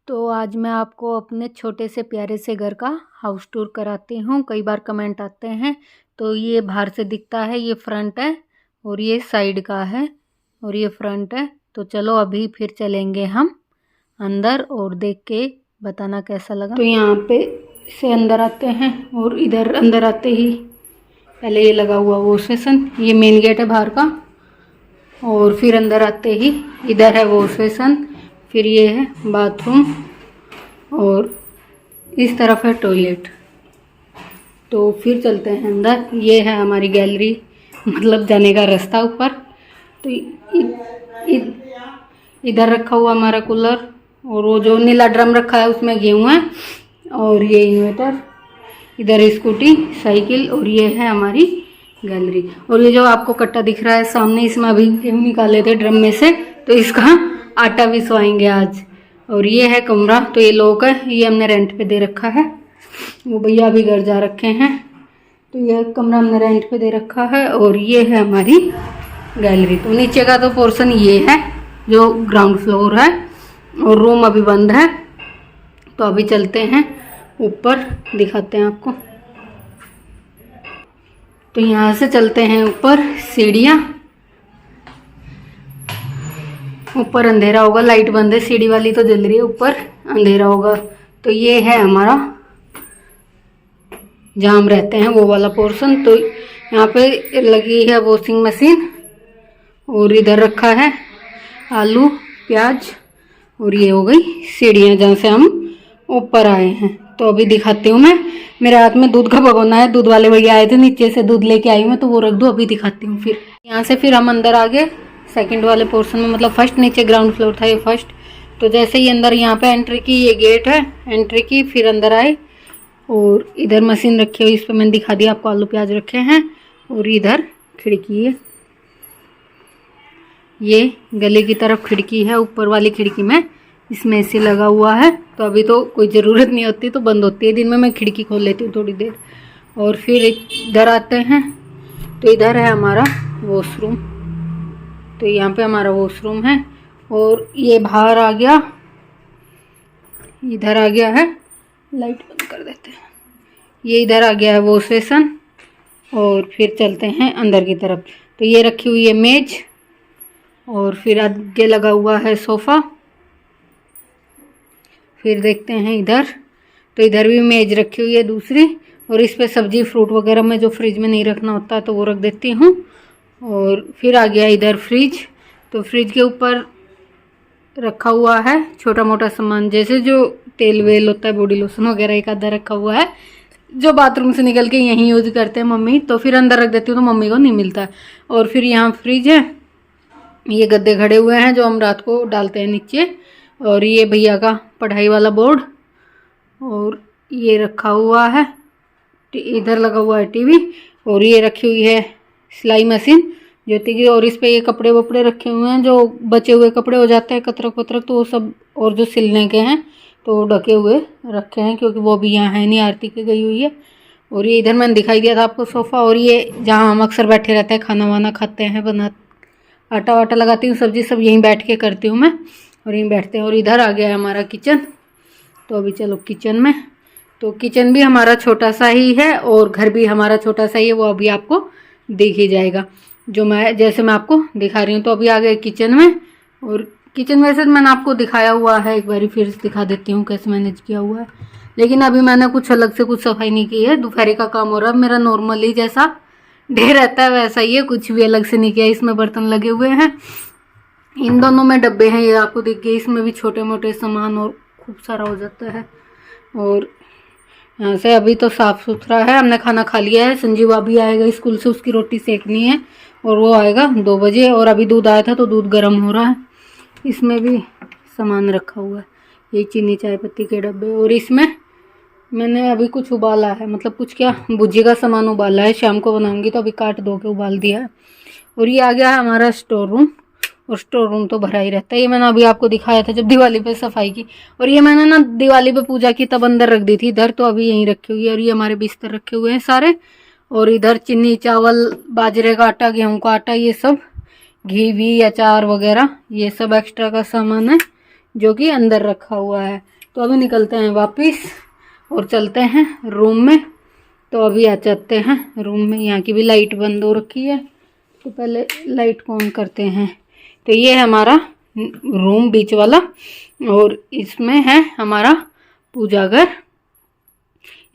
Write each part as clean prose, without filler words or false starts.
तो आज मैं आपको अपने छोटे से प्यारे से घर का हाउस टूर कराती हूँ। कई बार कमेंट आते हैं। तो ये बाहर से दिखता है, ये फ्रंट है और ये साइड का है और ये फ्रंट है। तो चलो अभी फिर चलेंगे हम अंदर और देख के बताना कैसा लगा। तो यहाँ पे से अंदर आते हैं और इधर अंदर आते ही पहले ये लगा हुआ वॉश बेसिन, ये मेन गेट है बाहर का। और फिर अंदर आते ही इधर है वॉश बेसिन, फिर ये है बाथरूम और इस तरफ है टॉयलेट। तो फिर चलते हैं अंदर। ये है हमारी गैलरी, मतलब जाने का रास्ता ऊपर। तो इधर रखा हुआ हमारा कूलर और वो जो नीला ड्रम रखा है उसमें गेहूँ है और ये इन्वर्टर, इधर स्कूटी, साइकिल और ये है हमारी गैलरी। और ये जो आपको कट्टा दिख रहा है सामने, इसमें अभी गेहूँ निकाले थे ड्रम में से, तो इसका आटा भी सोएंगे आज। और ये है कमरा, तो ये लोग है, ये हमने रेंट पे दे रखा है। वो भैया अभी घर जा रखे हैं। तो ये कमरा हमने रेंट पे दे रखा है और ये है हमारी गैलरी। तो नीचे का तो पोर्शन ये है जो ग्राउंड फ्लोर है और रूम अभी बंद है। तो अभी चलते हैं ऊपर, दिखाते हैं आपको। तो यहाँ से चलते हैं ऊपर, सीढ़ियाँ। ऊपर अंधेरा होगा, लाइट बंद है, सीढ़ी वाली तो जल रही है, ऊपर अंधेरा होगा। तो ये है हमारा जहाँ हम रहते हैं वो वाला पोर्शन। तो यहाँ पे लगी है वॉशिंग मशीन और इधर रखा है आलू प्याज और ये हो गई सीढ़ियाँ जहाँ से हम ऊपर आए हैं। तो अभी दिखाती हूँ मैं। मेरे हाथ में दूध का भगोना है, दूध वाले भैया आए थे, नीचे से दूध लेके आई मैं, तो वो रख दो, अभी दिखाती हूँ। फिर यहाँ से फिर हम अंदर आ गए सेकंड वाले पोर्शन में, मतलब फर्स्ट नीचे ग्राउंड फ्लोर था, ये फर्स्ट। तो जैसे ही अंदर यहाँ पे एंट्री की, ये गेट है एंट्री की, फिर अंदर आए और इधर मशीन रखी हुई, इस पर मैंने दिखा दिया आपको, आलू प्याज रखे हैं। और इधर खिड़की है, ये गले की तरफ खिड़की है, ऊपर वाली खिड़की में इसमें एसी लगा हुआ है। तो अभी तो कोई ज़रूरत नहीं होती, तो बंद होती है, दिन में मैं खिड़की खोल लेती हूँ थोड़ी देर। और फिर इधर आते हैं, तो इधर है हमारा वॉशरूम। तो यहाँ पे हमारा वॉशरूम है और ये बाहर आ गया, इधर आ गया है, लाइट बंद कर देते हैं, ये इधर आ गया है वॉश बेसिन। और फिर चलते हैं अंदर की तरफ। तो ये रखी हुई है मेज और फिर आगे लगा हुआ है सोफ़ा। फिर देखते हैं इधर, तो इधर भी मेज रखी हुई है दूसरी, और इस पे सब्जी फ्रूट वगैरह में जो फ्रिज में नहीं रखना होता तो वो रख देती हूँ। और फिर आ गया इधर फ्रिज। तो फ्रिज के ऊपर रखा हुआ है छोटा मोटा सामान, जैसे जो तेल वेल होता है, बॉडी लोशन वगैरह एक आधा रखा हुआ है, जो बाथरूम से निकल के यहीं यूज़ करते हैं मम्मी। तो फिर अंदर रख देती हूँ, तो मम्मी को नहीं मिलता। और फिर यहाँ फ्रिज है, ये गद्दे खड़े हुए हैं जो हम रात को डालते हैं नीचे। और ये भैया का पढ़ाई वाला बोर्ड और ये रखा हुआ है, इधर लगा हुआ है टीवी। और ये रखी हुई है सिलाई मशीन ज्योति की, और इस पे ये कपड़े वपड़े रखे हुए हैं, जो बचे हुए कपड़े हो जाते हैं कतरक वतरक, तो वो सब, और जो सिलने के हैं तो वो ढके हुए रखे हैं, क्योंकि वो भी यहाँ है नहीं, आरती के गई हुई है। और ये इधर मैंने दिखाई दिया था आपको सोफ़ा, और ये जहाँ हम अक्सर बैठे रहते हैं, खाना वाना खाते हैं, बना आटा वाटा लगाती हूँ, सब्जी सब यहीं बैठ के करती हूँ मैं, और यहीं बैठते हैं। और इधर आ गया है हमारा किचन। तो अभी चलो किचन में। तो किचन भी हमारा छोटा सा ही है और घर भी हमारा छोटा सा ही है, वो अभी आपको दिख ही जाएगा, जो मैं जैसे मैं आपको दिखा रही हूँ। तो अभी आ गए किचन में। और किचन वैसे मैंने आपको दिखाया हुआ है, एक बार फिर दिखा देती हूँ कैसे मैनेज किया हुआ है। लेकिन अभी मैंने कुछ अलग से कुछ सफाई नहीं की है, दोपहर का काम हो रहा है मेरा, नॉर्मली जैसा डे रहता है वैसा ही है, कुछ भी अलग से नहीं किया। इसमें बर्तन लगे हुए हैं, इन दोनों में डब्बे हैं, ये आपको दिख गए, इसमें भी छोटे मोटे सामान और खूब सारा हो जाता है। और यहाँ से अभी तो साफ़ सुथरा है, हमने खाना खा लिया है। संजीव अभी आएगा स्कूल से, उसकी रोटी सेकनी है और वो आएगा 2 बजे। और अभी दूध आया था तो दूध गर्म हो रहा है। इसमें भी सामान रखा हुआ है, ये चीनी चाय पत्ती के डब्बे। और इसमें मैंने अभी कुछ उबाला है, मतलब कुछ क्या, भुजी का सामान उबाला है, शाम को बनाऊंगी, तो अभी काट धो के उबाल दिया है। और ये आ गया है हमारा स्टोर रूम, और स्टोर रूम तो भरा ही रहता है। ये मैंने अभी आपको दिखाया था जब दिवाली पे सफाई की। और ये मैंने ना दिवाली पे पूजा की तब अंदर रख दी थी इधर, तो अभी यहीं रखी हुई है। और ये हमारे बिस्तर रखे हुए हैं सारे। और इधर चीनी चावल, बाजरे का आटा, गेहूँ का आटा, ये सब, घी भी, अचार वगैरह, ये सब एक्स्ट्रा का सामान है। जो कि अंदर रखा हुआ है। तो अभी निकलते हैं वापस और चलते हैं रूम में। तो अभी आ जाते हैं रूम में। यहाँ की भी लाइट बंद हो रखी है, तो पहले लाइट को ऑन करते हैं। तो ये है हमारा रूम बीच वाला, और इसमें है हमारा पूजा घर।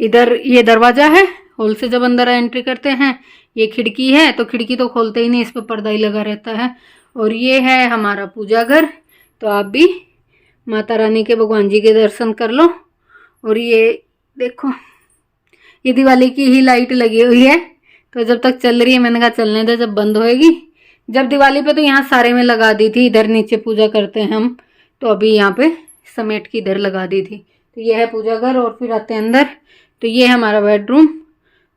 इधर ये दरवाज़ा है, हॉल से जब अंदर एंट्री करते हैं। ये खिड़की है, तो खिड़की तो खोलते ही नहीं, इस पर पर्दा ही लगा रहता है। और ये है हमारा पूजा घर। तो आप भी माता रानी के, भगवान जी के दर्शन कर लो। और ये देखो, ये दिवाली की ही लाइट लगी हुई है। तो जब तक चल रही है मैंने कहा चलने दे, जब बंद होएगी। जब दिवाली पे तो यहाँ सारे में लगा दी थी, इधर नीचे पूजा करते हैं हम, तो अभी यहाँ पे समेट की इधर लगा दी थी। तो ये है पूजा घर। और फिर आते हैं अंदर। तो ये है हमारा बेडरूम।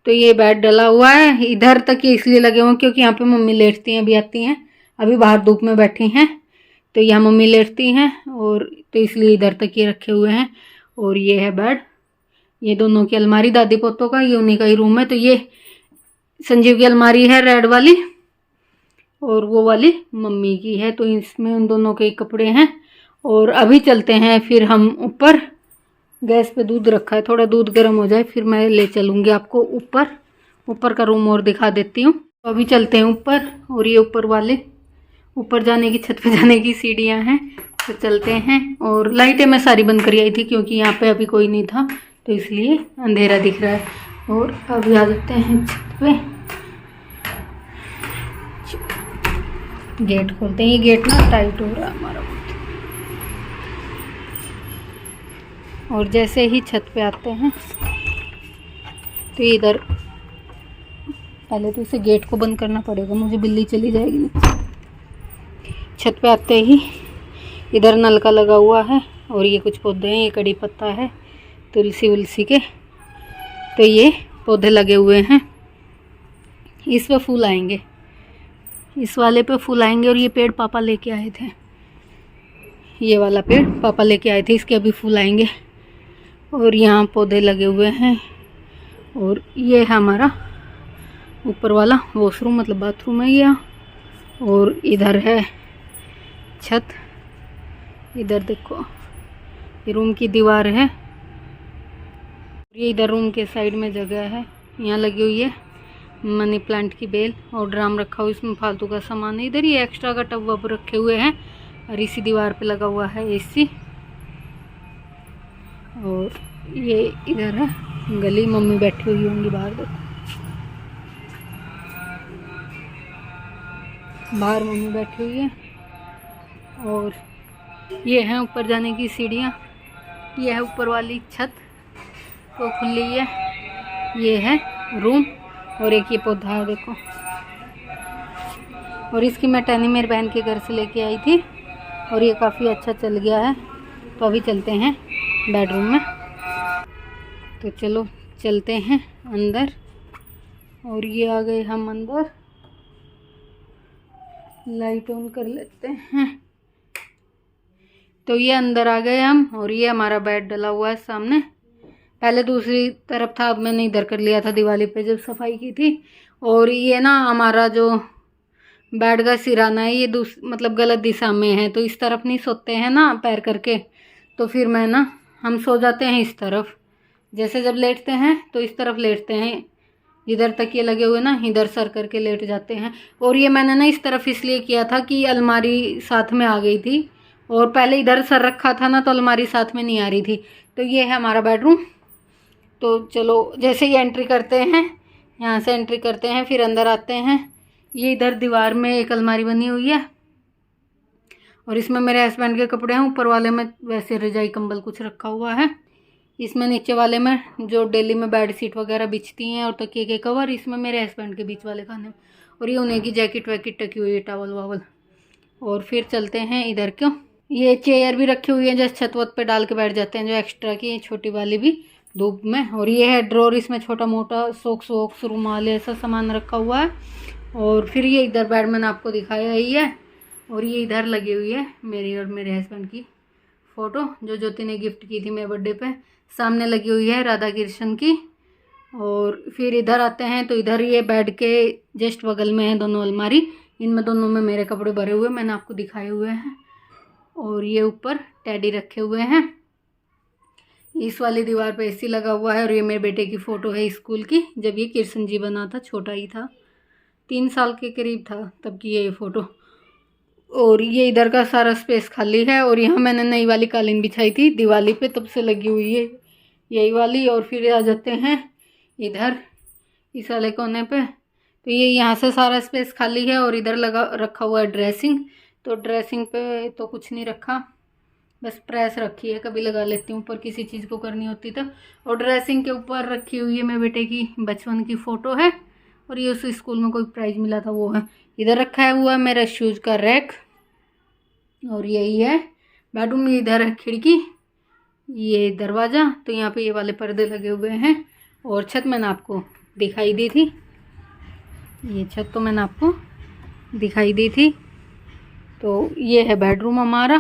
तो ये बेड डला हुआ है, इधर तक ये इसलिए लगे हुए क्योंकि यहाँ पे मम्मी लेटती हैं, अभी आती हैं, अभी बाहर धूप में बैठी हैं, तो यहाँ मम्मी लेटती हैं, और तो इसलिए इधर तक ये रखे हुए हैं। और ये है बेड। ये दोनों की अलमारी दादी पोतों का, ये उन्हीं का ही रूम है। तो ये संजीव की अलमारी है रेड वाली, और वो वाली मम्मी की है। तो इसमें उन दोनों के कपड़े हैं। और अभी चलते हैं फिर हम ऊपर। गैस पे दूध रखा है, थोड़ा दूध गर्म हो जाए फिर मैं ले चलूँगी आपको ऊपर। ऊपर का रूम और दिखा देती हूँ। तो अभी चलते हैं ऊपर। और ये ऊपर वाले, ऊपर जाने की, छत पे जाने की सीढ़ियाँ हैं। तो चलते हैं। और लाइटें मैं सारी बंद कर आई थी क्योंकि यहाँ पे अभी कोई नहीं था, तो इसलिए अंधेरा दिख रहा है। और अभी आ जाते हैं छत पे। गेट खोलते हैं। ये गेट ना टाइट हो रहा है हमारा। और जैसे ही छत पे आते हैं तो इधर पहले तो इसे गेट को बंद करना पड़ेगा, मुझे बिल्ली चली जाएगी। छत पे आते ही इधर नलका लगा हुआ है। और ये कुछ पौधे हैं, ये कड़ी पत्ता है, तुलसी उलसी के। तो ये पौधे लगे हुए हैं, इस पे फूल आएंगे, इस वाले पे फूल आएंगे। और ये पेड़ पापा लेके आए थे, ये वाला पेड़ पापा लेके आए थे, इसके अभी फूल आएंगे। और यहाँ पौधे लगे हुए हैं। और ये है हमारा ऊपर वाला वॉशरूम, मतलब बाथरूम है ये। और इधर है छत। इधर देखो, ये रूम की दीवार है। ये इधर रूम के साइड में जगह है, यहाँ लगी हुई है मनी प्लांट की बेल। और ड्राम रखा हुआ, इसमें फालतू का सामान है। इधर ये एक्स्ट्रा का टब वब रखे हुए हैं। और इसी दीवार पे लगा हुआ है एसी। और ये इधर है गली, मम्मी बैठी हुई होंगी बाहर। देखो बाहर मम्मी बैठी हुई है। और ये है ऊपर जाने की सीढ़ियाँ। ये है ऊपर वाली छत, तो खुली है। ये है रूम। और एक ये पौधा है देखो। और इसकी मैं टहनी मेरी बहन के घर से लेके आई थी, और ये काफ़ी अच्छा चल गया है। तो अभी चलते हैं बेडरूम में। तो चलो चलते हैं अंदर। और ये आ गए हम अंदर, लाइट ऑन कर लेते हैं। तो ये अंदर आ गए हम। और ये हमारा बेड डला हुआ है सामने। पहले दूसरी तरफ था, अब मैंने इधर कर लिया था दिवाली पे जब सफाई की थी। और ये ना हमारा जो बेड का सिराना है, ये मतलब गलत दिशा में है, तो इस तरफ नहीं सोते हैं ना पैर करके। तो फिर मैं ना, हम सो जाते हैं इस तरफ। जैसे जब लेटते हैं तो इस तरफ लेटते हैं, जिधर तक ये लगे हुए ना इधर सर करके लेट जाते हैं। और ये मैंने ना इस तरफ इसलिए किया था कि अलमारी साथ में आ गई थी, और पहले इधर सर रखा था ना, तो अलमारी साथ में नहीं आ रही थी। तो ये है हमारा बेडरूम। तो चलो जैसे ही एंट्री करते हैं, यहाँ से एंट्री करते हैं, फिर अंदर आते हैं। ये इधर दीवार में एक अलमारी बनी हुई है, और इसमें मेरे हस्बैंड के कपड़े हैं। ऊपर वाले में वैसे रजाई कंबल कुछ रखा हुआ है। इसमें नीचे वाले में जो डेली में बेड शीट वगैरह बिछती हैं, और तकिए के कवर, इसमें मेरे हस्बैंड के बीच वाले खाने में। और ये उन्हीं की जैकेट वैकेट टकी हुई है, टावल वावल। और फिर चलते हैं इधर। क्यों, ये चेयर भी रखी हुई है, जैसे छत वत पे डाल के बैठ जाते हैं, जो एक्स्ट्रा की, छोटी वाली भी धूप में। और ये है ड्रॉर, इसमें छोटा मोटा सॉक्स वॉक्स रुमाल ऐसा सामान रखा हुआ है। और फिर ये इधर बेड मैंने आपको दिखाया ही है। और ये इधर लगी हुई है मेरी और मेरे हस्बैंड की फ़ोटो, जो ज्योति ने गिफ्ट की थी मेरे बर्थडे पे। सामने लगी हुई है राधा कृष्ण की। और फिर इधर आते हैं, तो इधर ये बेड के जस्ट बगल में है दोनों अलमारी। इनमें दोनों में मेरे कपड़े भरे हुए, मैंने आपको दिखाए हुए हैं। और ये ऊपर टेडी रखे हुए हैं। इस वाली दीवार पे एसी लगा हुआ है और ये मेरे बेटे की फ़ोटो है स्कूल की, जब ये कृष्ण जी बना था, छोटा ही था, 3 साल के करीब था तब की ये फ़ोटो। और ये इधर का सारा स्पेस खाली है और यहाँ मैंने नई वाली कालीन बिछाई थी दिवाली पे, तब से लगी हुई है यही वाली। और फिर आ जाते हैं इधर इस वाले कोने पे, तो ये यहाँ से सारा स्पेस खाली है और इधर रखा हुआ है ड्रेसिंग। तो ड्रेसिंग पे तो कुछ नहीं रखा, बस प्रेस रखी है, कभी लगा लेती हूँ ऊपर किसी चीज़ को करनी होती तो। और ड्रेसिंग के ऊपर रखी हुई है मेरे बेटे की बचपन की फ़ोटो है और ये उस स्कूल में कोई प्राइज़ मिला था वो है। इधर रखा है हुआ मेरा शूज़ का रैक और यही है बेडरूम। इधर है खिड़की, ये दरवाज़ा, तो यहाँ पे ये वाले पर्दे लगे हुए हैं। और छत मैंने आपको दिखाई दी थी, ये छत तो मैंने आपको दिखाई दी थी। तो ये है बेडरूम हमारा।